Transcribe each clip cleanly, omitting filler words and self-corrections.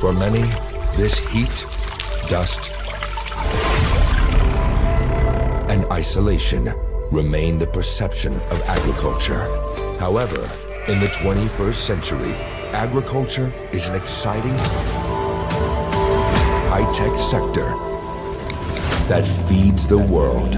For many, this heat, dust, and isolation remain the perception of agriculture. However, in the 21st century, agriculture is an exciting, high-tech sector that feeds the world.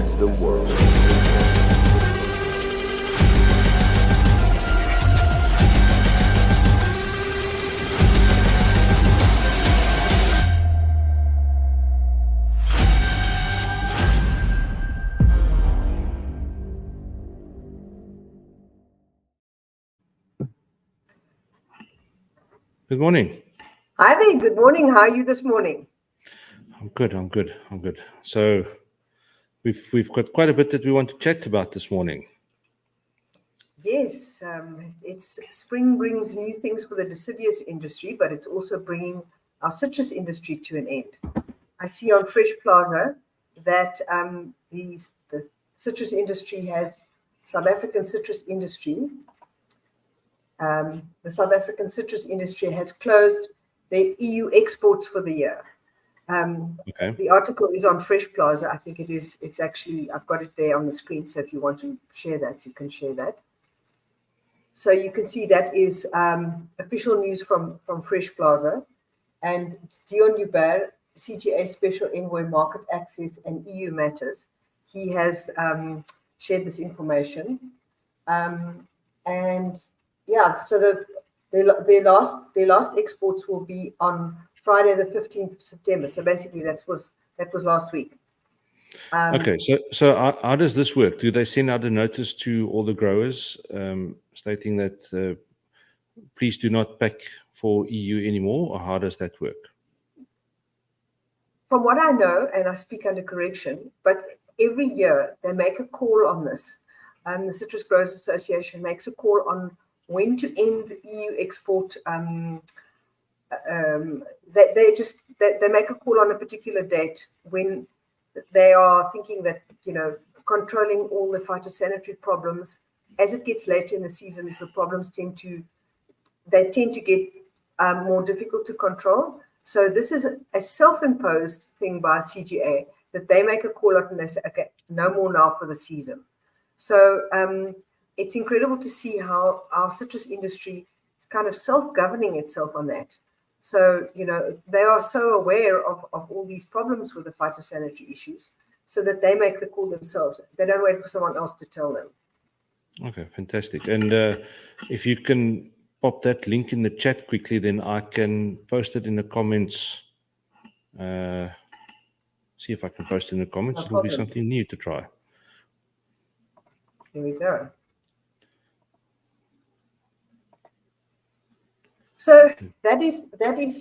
Good morning. Hi there. Good morning. How are you this morning? I'm good. So we've got quite a bit that we want to chat about this morning. Yes, it's spring brings new things for the deciduous industry, but it's also bringing our citrus industry to an end. I see on Fresh Plaza that the citrus industry has South African citrus industry. The South African citrus industry has closed their EU exports for the year. Okay. The article is on Fresh Plaza. I think it's actually, I've got it there on the screen. So if you want to share that, you can share that. So you can see that is official news from Fresh Plaza. And it's Dion Hubert, CGA Special Envoy Market Access and EU Matters. He has shared this information. And yeah, so their last exports will be on Friday, the 15th of September. So basically, that was last week. Okay, so how does this work? Do they send out a notice to all the growers stating that please do not pack for EU anymore, or how does that work? From what I know, and I speak under correction, but every year they make a call on this. The Citrus Growers Association makes a call on when to end the EU export. They make a call on a particular date when they are thinking that, controlling all the phytosanitary problems, as it gets later in the seasons, the problems tend to get more difficult to control. So this is a self-imposed thing by CGA that they make a call out and they say, okay, no more now for the season. So it's incredible to see how our citrus industry is kind of self-governing itself on that. So, they are so aware of all these problems with the phytosanitary issues so that they make the call themselves. They don't wait for someone else to tell them. Okay, fantastic. And if you can pop that link in the chat quickly, then I can post it in the comments. See if I can post it in the comments. It will be something new to try. Here we go. So that is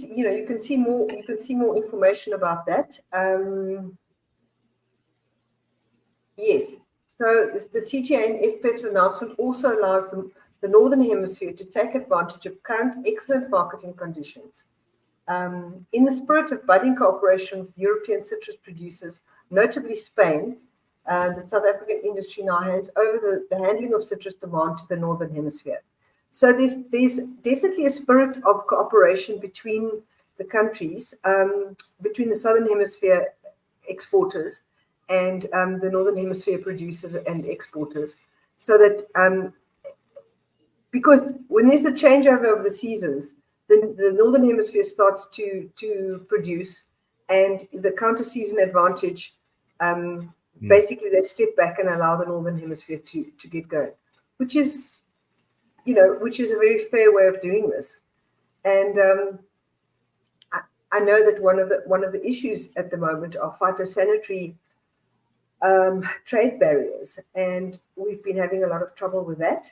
you can see more information about that. Yes. So the CGA and FPEF's announcement also allows the Northern Hemisphere to take advantage of current excellent marketing conditions. In the spirit of budding cooperation with European citrus producers, notably Spain, the South African industry now hands over the handling of citrus demand to the Northern Hemisphere. So there's definitely a spirit of cooperation between the countries, between the Southern Hemisphere exporters and the Northern Hemisphere producers and exporters. So that because when there's a changeover of the seasons, the Northern Hemisphere starts to produce, and the counter-season advantage, basically they step back and allow the Northern Hemisphere to get going, which is a very fair way of doing this. And I know that one of the issues at the moment are phytosanitary trade barriers, and we've been having a lot of trouble with that.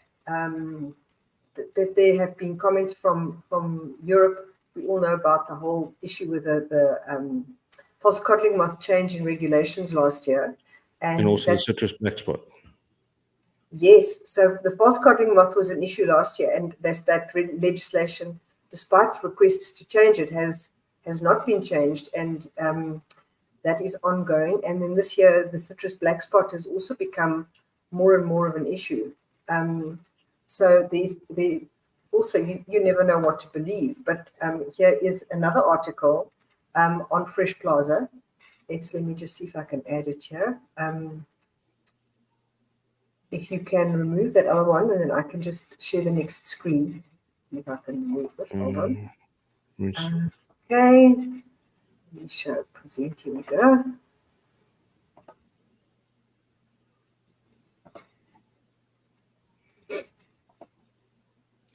That there have been comments from Europe. We all know about the whole issue with the false codling moth change in regulations last year, and also the citrus black spot. Yes, so the false codling moth was an issue last year, and that legislation, despite requests to change it, has not been changed. And that is ongoing. And then this year, the citrus black spot has also become more and more of an issue. So also, you never know what to believe. But here is another article on Fresh Plaza. Let me just see if I can add it here. If you can remove that other one, and then I can just share the next screen. See if I can remove it. Hold on. Okay. Let me show present. Here we go.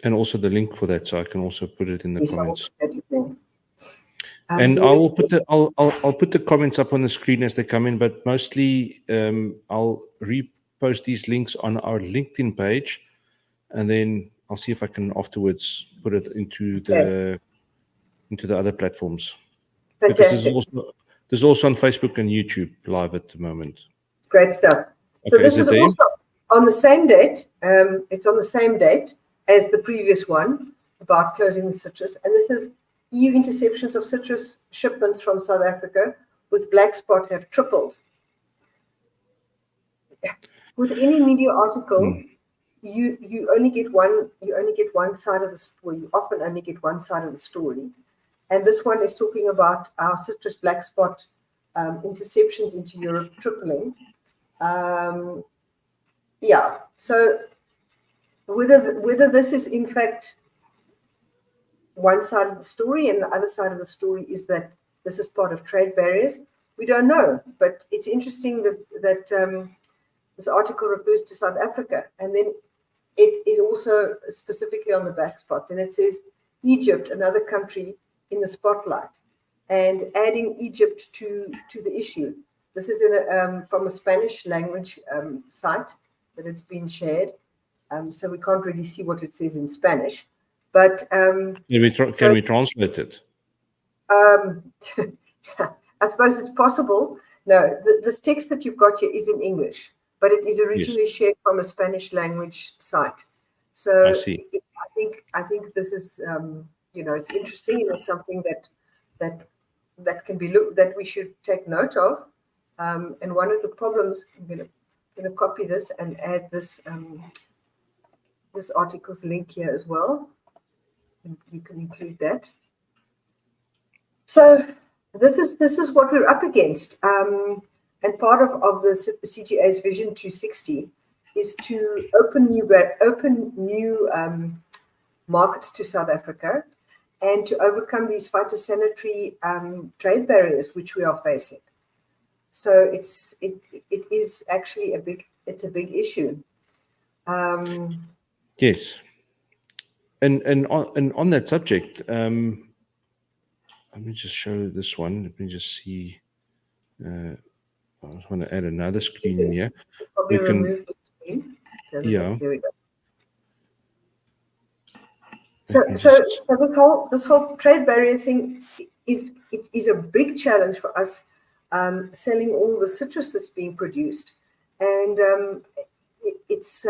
And also the link for that, so I can also put it in the comments. And I'll put the comments up on the screen as they come in, but mostly I'll repost these links on our LinkedIn page, and then I'll see if I can afterwards put it into the other platforms. Fantastic. Because there's also on Facebook and YouTube live at the moment. Great stuff. So this is also on the same date. It's on the same date as the previous one about closing the citrus, and this is EU interceptions of citrus shipments from South Africa with black spot have tripled. With any media article, you only get one side of the story. You often only get one side of the story, and this one is talking about our citrus black spot interceptions into Europe tripling. Yeah. So whether this is in fact one side of the story and the other side of the story is that this is part of trade barriers, we don't know. But it's interesting that this article refers to South Africa, and then it also specifically on the black spot. Then it says Egypt, another country in the spotlight, and adding Egypt to the issue. This is from a Spanish language site that it's been shared, so we can't really see what it says in Spanish. But can we translate it? I suppose it's possible. No, this text that you've got here is in English, but it is originally shared from a Spanish language site. So I think this is it's interesting, and it's something that can be that we should take note of. And one of the problems, I'm going to copy this and add this this article's link here as well. You can include that. So this is what we're up against, and part of the CGA's Vision 260 is to open new markets to South Africa, and to overcome these phytosanitary trade barriers which we are facing. So it is actually a big issue. Yes. And on that subject, let me just show this one. Let me just see. I just want to add another screen in here. Probably remove the screen. So yeah. There we go. So this whole trade barrier thing is a big challenge for us, selling all the citrus that's being produced, and it's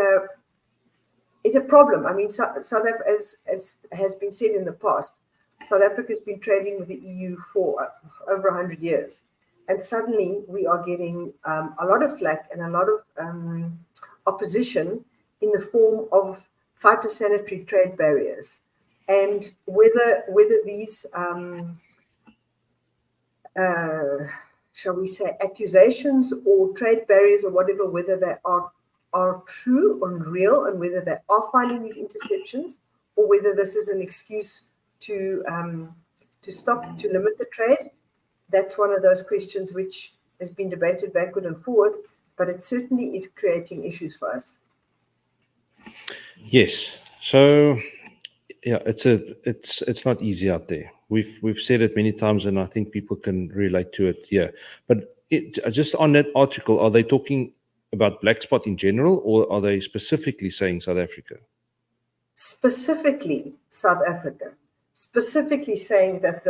a problem. I mean, South Africa, as has been said in the past, South Africa has been trading with the EU for over 100 years. And suddenly we are getting a lot of flack and a lot of opposition in the form of phytosanitary trade barriers. And whether these, shall we say, accusations or trade barriers or whatever, whether they are true and real, and whether they are finding these interceptions, or whether this is an excuse to limit the trade, that's one of those questions which has been debated backward and forward, but it certainly is creating issues for us. Yes. So yeah, it's not easy out there. We've said it many times, and I think people can relate to it. Yeah, but just on that article, are they talking about black spot in general, or are they specifically saying South Africa? Specifically South Africa. Specifically saying that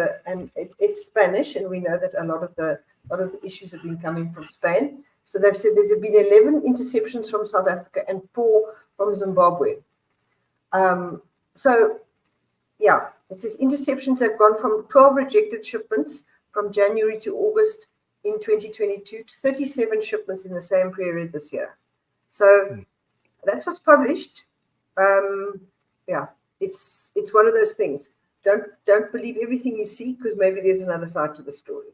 it's Spanish, and we know that a lot of the issues have been coming from Spain. So they've said there's been 11 interceptions from South Africa and 4 from Zimbabwe. So yeah, it says interceptions have gone from 12 rejected shipments from January to August in 2022 to 37 shipments in the same period this year. So that's what's published. Yeah, it's one of those things. Don't believe everything you see, because maybe there's another side to the story.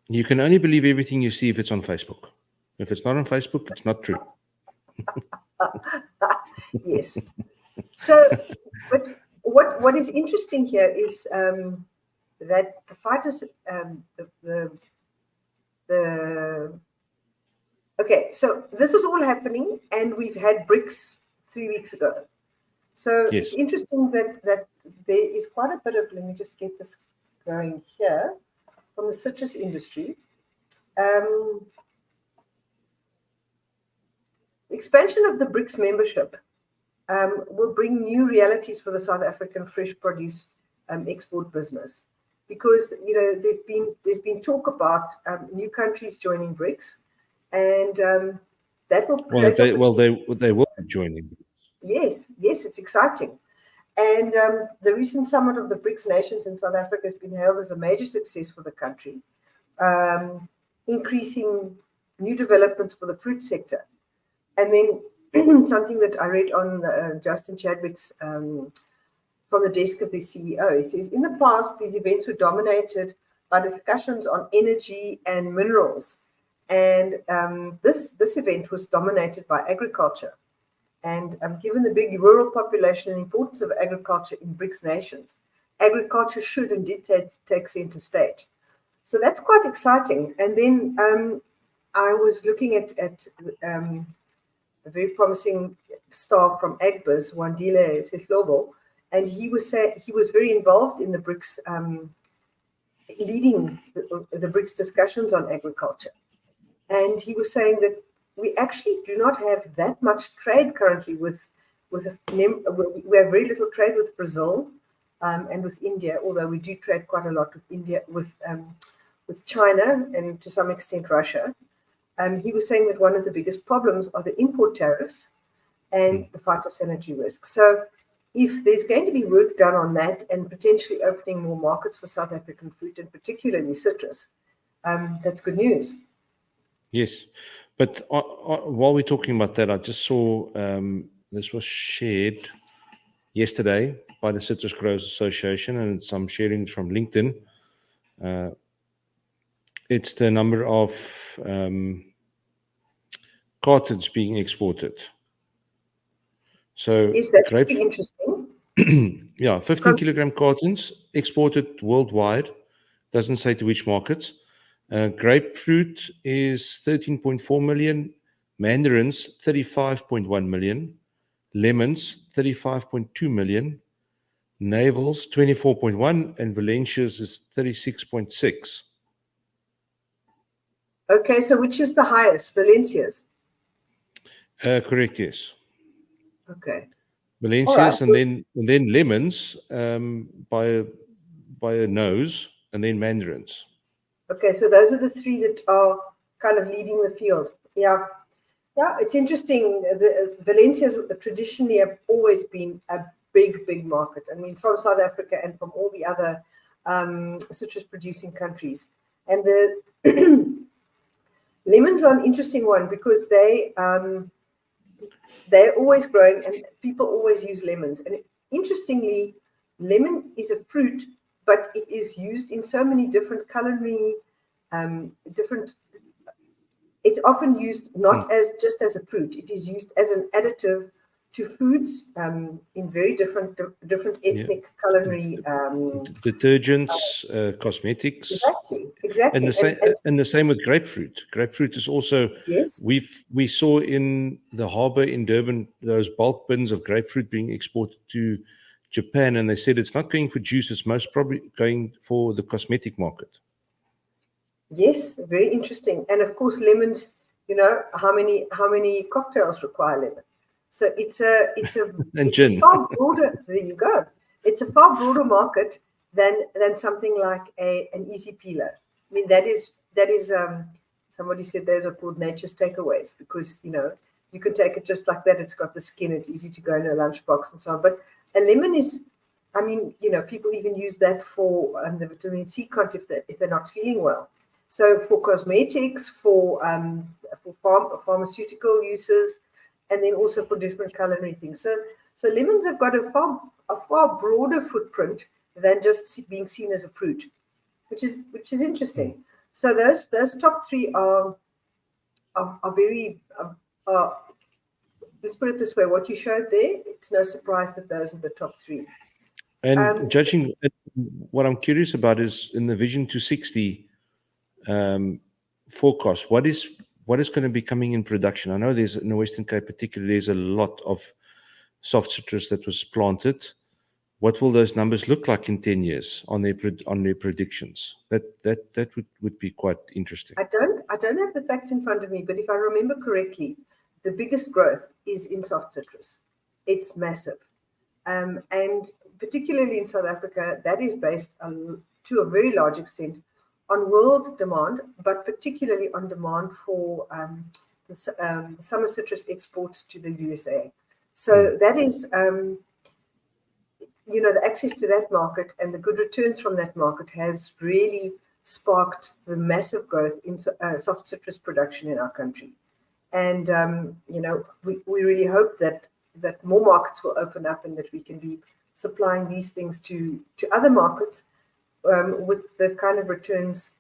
You can only believe everything you see if it's on Facebook. If it's not on Facebook, it's not true. Yes. So, but what is interesting here is that the fighters, okay, so this is all happening, and we've had BRICS 3 weeks ago. So Yes. it's interesting that there is quite a bit of, let me just get this going here, from the citrus industry. Expansion of the BRICS membership will bring new realities for the South African fresh produce export business, because there's been talk about new countries joining BRICS, and that will they will be joining. Yes, it's exciting. And the recent summit of the BRICS nations in South Africa has been hailed as a major success for the country, increasing new developments for the fruit sector. And then something that I read on Justin Chadwick's from the desk of the CEO, he says, in the past, these events were dominated by discussions on energy and minerals. And this event was dominated by agriculture. And given the big rural population and importance of agriculture in BRICS nations, agriculture should and did take center stage. So that's quite exciting. And then I was looking at a very promising staff from Agbiz, Wandile Sihlobo, and he was very involved in the BRICS, leading the BRICS discussions on agriculture. And he was saying that we actually do not have that much trade currently we have very little trade with Brazil and with India, although we do trade quite a lot with India, with China, and to some extent Russia. He was saying that one of the biggest problems are the import tariffs and the phytosanitary risk. So if there's going to be work done on that and potentially opening more markets for South African fruit, and particularly citrus, that's good news. Yes. But while we're talking about that, I just saw this was shared yesterday by the Citrus Growers Association, and some sharings from LinkedIn. It's the number of cartons being exported. So yes, that's pretty interesting. Yeah, 15 kilogram cartons exported worldwide. Doesn't say to which markets. Grapefruit is 13.4 million, mandarins 35.1 million, lemons 35.2 million, navels 24.1, and Valencias is 36.6. Okay, so which is the highest? Valencia's? Correct, yes. Okay. Valencia's, right. and then lemons by a nose, and then mandarins. Okay, so those are the three that are kind of leading the field. Yeah, it's interesting. The Valencia's traditionally have always been a big market. I mean, from South Africa and from all the other citrus producing countries. And the lemons are an interesting one, because they're always growing and people always use lemons. And interestingly, lemon is a fruit, but it is used in so many different culinary, it's often used not as just as a fruit. It is used as an additive to foods in very different ethnic culinary detergents, cosmetics. Exactly. And the same with grapefruit. Grapefruit is also, yes. We saw in the harbor in Durban those bulk bins of grapefruit being exported to Japan, and they said it's not going for juice, it's most probably going for the cosmetic market. Yes, very interesting. And of course, lemons, how many cocktails require lemon? So it's a far broader. There you go. It's a far broader market than something like an easy peeler. I mean, that is somebody said those are called nature's takeaways, because you can take it just like that. It's got the skin. It's easy to go in a lunchbox and so on. But a lemon is, I mean, people even use that for the vitamin C content if they're not feeling well. So for cosmetics, for pharmaceutical uses, and then also for different culinary things. So lemons have got a far broader footprint than just being seen as a fruit, which is interesting. So those top three are very let's put it this way: what you showed there, it's no surprise that those are the top three. And judging, what I'm curious about is in the Vision 260 forecast, what is going to be coming in production? I know there's in the Western Cape particularly, there's a lot of soft citrus that was planted. What will those numbers look like in 10 years on their predictions? That would be quite interesting. I don't have the facts in front of me, but if I remember correctly, the biggest growth is in soft citrus. It's massive. And particularly in South Africa, that is based to a very large extent on world demand, but particularly on demand for the summer citrus exports to the USA. So that is, the access to that market and the good returns from that market has really sparked the massive growth in soft citrus production in our country. And, we really hope that more markets will open up and that we can be supplying these things to other markets with the kind of returns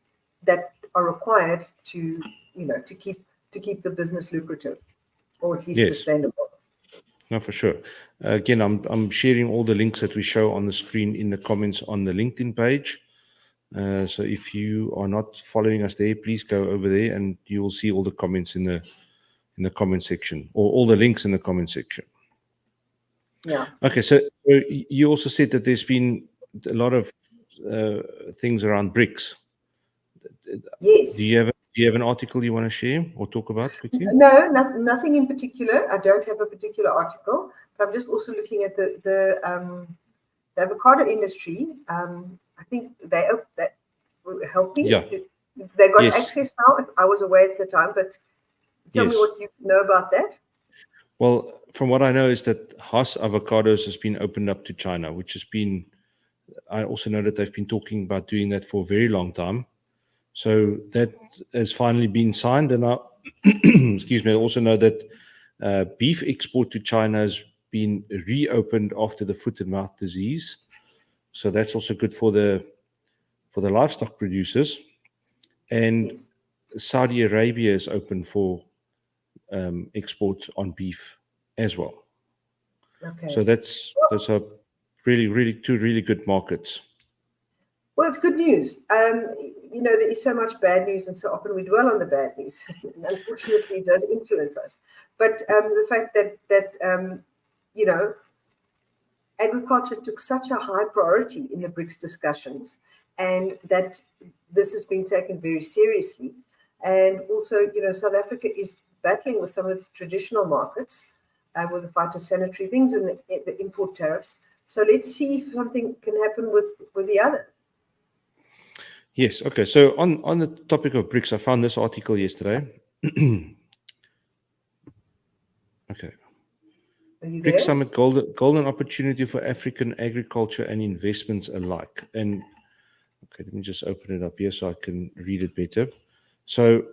that are required to keep the business lucrative, or at least sustainable. No, for sure. Again, I'm sharing all the links that we show on the screen in the comments on the LinkedIn page. So if you are not following us there, please go over there and you will see all the comments in the comment section, or all the links in the comment section. Yeah. Okay, so you also said that there's been a lot of things around BRICS. Yes. Do you have an article you want to share or talk about quickly? No, nothing in particular. I don't have a particular article, but I'm just also looking at the avocado industry. I think that helped me. Yeah. They got access now. I was away at the time, but tell me what you know about that. Well, from what I know is that Haas Avocados has been opened up to China, which has been, I also know that they've been talking about doing that for a very long time. So that has finally been signed. And I, excuse me, I also know that beef export to China has been reopened after the foot and mouth disease. So that's also good for the livestock producers. And Saudi Arabia is open for export on beef as well. Okay. So those are really two really good markets. Well, it's good news. There is so much bad news, and so often we dwell on the bad news. Unfortunately, it does influence us. But the fact that agriculture took such a high priority in the BRICS discussions, and that this has been taken very seriously. And also, South Africa is battling with some of the traditional markets with the phytosanitary things and the import tariffs. So let's see if something can happen with the other. Yes. Okay. So on the topic of BRICS, I found this article yesterday. Okay. BRICS Summit golden opportunity for African agriculture and investments alike. And okay, let me just open it up here so I can read it better. So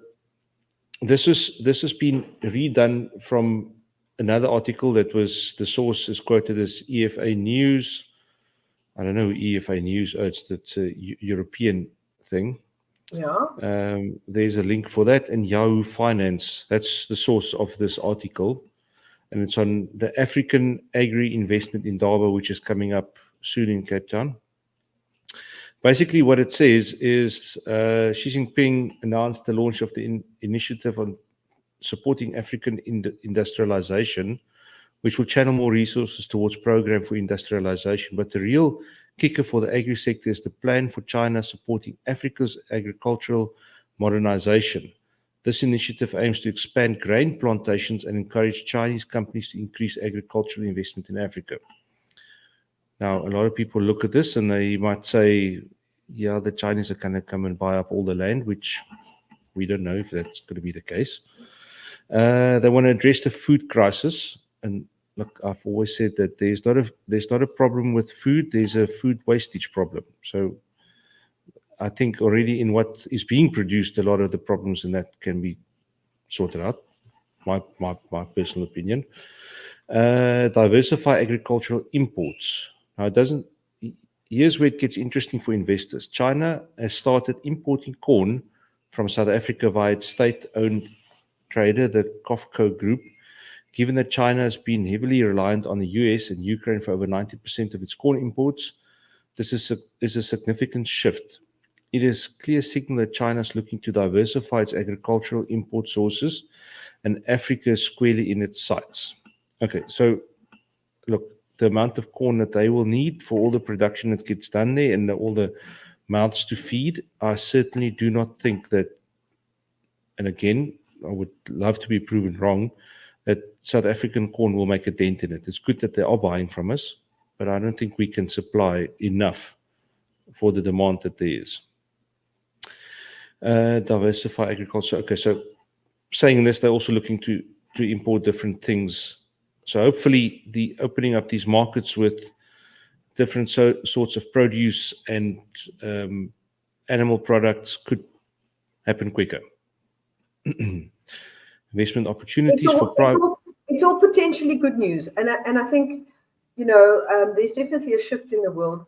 this has been redone from another article that was, the source is quoted as EFA News. I don't know EFA News. Oh, it's a European thing. Yeah. There's a link for that, and Yahoo Finance. That's the source of this article, and it's on the African Agri Investment Indaba, which is coming up soon in Cape Town. Basically, what it says is Xi Jinping announced the launch of the initiative on supporting African industrialization, which will channel more resources towards program for industrialization. But the real kicker for the agri sector is the plan for China supporting Africa's agricultural modernization. This initiative aims to expand grain plantations and encourage Chinese companies to increase agricultural investment in Africa. Now, a lot of people look at this and they might say, yeah, the Chinese are going to come and buy up all the land, which we don't know if that's going to be the case. They want to address the food crisis. And look, I've always said that there's not a problem with food, there's a food wastage problem. So I think already in what is being produced, a lot of the problems in that can be sorted out. My personal opinion. Diversify agricultural imports. Now, here's where it gets interesting for investors. China has started importing corn from South Africa via its state-owned trader, the COFCO Group. Given that China has been heavily reliant on the US and Ukraine for over 90% of its corn imports, this is a significant shift. It is a clear signal that China is looking to diversify its agricultural import sources, and Africa is squarely in its sights. Okay, so look, the amount of corn that they will need for all the production that gets done there and all the mouths to feed, I certainly do not think that, and again, I would love to be proven wrong, that South African corn will make a dent in it. It's good that they are buying from us, but I don't think we can supply enough for the demand that there is. Diversify agriculture. Okay, so saying this, they're also looking to import different things. So hopefully the opening up these markets with different sorts of produce and animal products could happen quicker. Investment opportunities for private. It's all potentially good news, and I think there's definitely a shift in the world.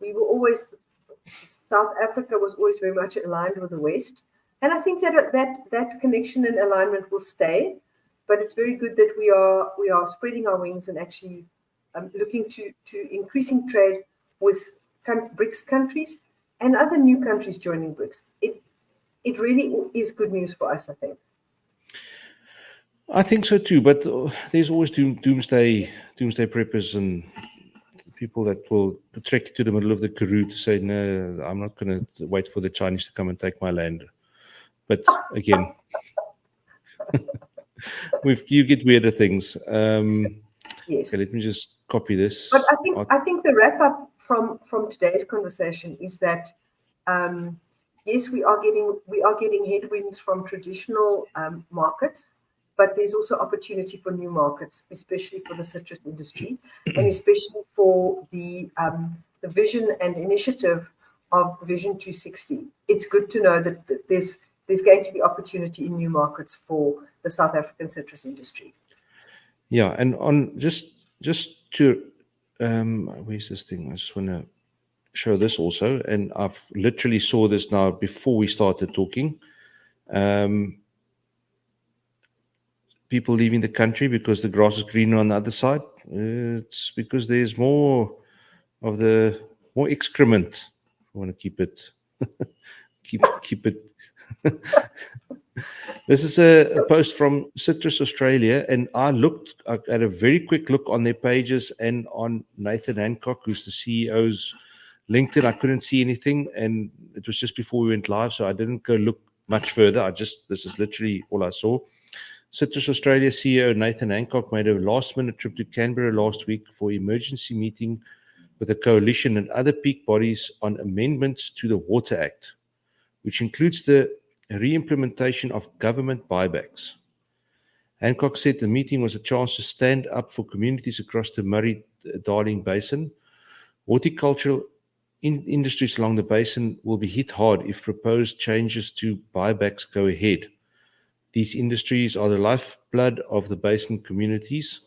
South Africa was always very much aligned with the West, and I think that connection and alignment will stay. But it's very good that we are spreading our wings and actually looking to increasing trade with BRICS countries and other new countries joining BRICS. It really is good news for us, I think. I think so too, but there's always doomsday preppers and people that will trek you to the middle of the Karoo to say, no, I'm not going to wait for the Chinese to come and take my land. But again, you get weirder things. Yes. Okay, let me just copy this. But I think the wrap up from today's conversation is that yes, we are getting headwinds from traditional markets, but there's also opportunity for new markets, especially for the citrus industry, and especially for the vision and initiative of Vision 260. It's good to know that there's going to be opportunity in new markets for the South African citrus industry. Yeah, and on just to where's this thing? I just want to show this also, and I've literally saw this now before we started talking. People leaving the country because the grass is greener on the other side. It's because there's more excrement. I want to keep it keep it. This is a post from Citrus Australia, and I had a very quick look on their pages and on Nathan Hancock, who's the CEO's LinkedIn. I couldn't see anything, and it was just before we went live, so I didn't go look much further. This is literally all I saw. Citrus Australia CEO Nathan Hancock made a last-minute trip to Canberra last week for an emergency meeting with the coalition and other peak bodies on amendments to the Water Act, which includes the re-implementation of government buybacks. Hancock said the meeting was a chance to stand up for communities across the Murray-Darling Basin. Horticultural industries along the basin will be hit hard if proposed changes to buybacks go ahead. These industries are the lifeblood of the basin communities.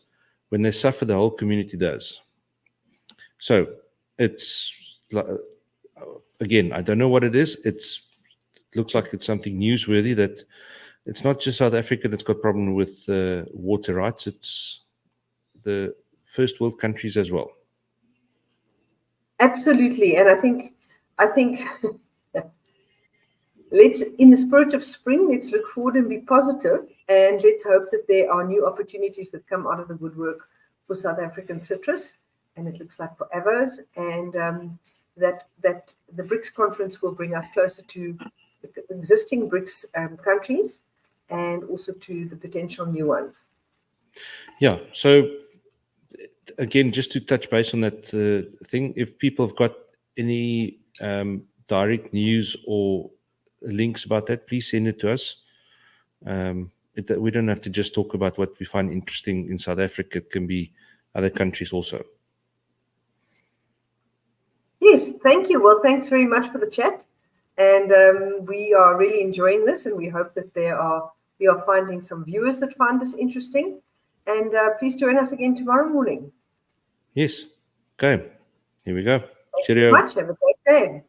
When they suffer, the whole community does. So it's, again, I don't know what it is. It looks like it's something newsworthy that it's not just South Africa that's got problem with water rights. It's the first world countries as well. Absolutely, and I think let's, in the spirit of spring, let's look forward and be positive, and let's hope that there are new opportunities that come out of the woodwork for South African citrus, and it looks like for others, and that the BRICS conference will bring us closer to the existing BRICS countries and also to the potential new ones. Yeah, so again, just to touch base on that thing, if people have got any direct news or links about that, please send it to us. We don't have to just talk about what we find interesting in South Africa. It can be other countries also. Yes, thank you. Well, thanks very much for the chat. And we are really enjoying this, and we hope that we are finding some viewers that find this interesting. And please join us again tomorrow morning. Yes. Okay. Here we go. Thanks Cheerio. so much. Have a great day.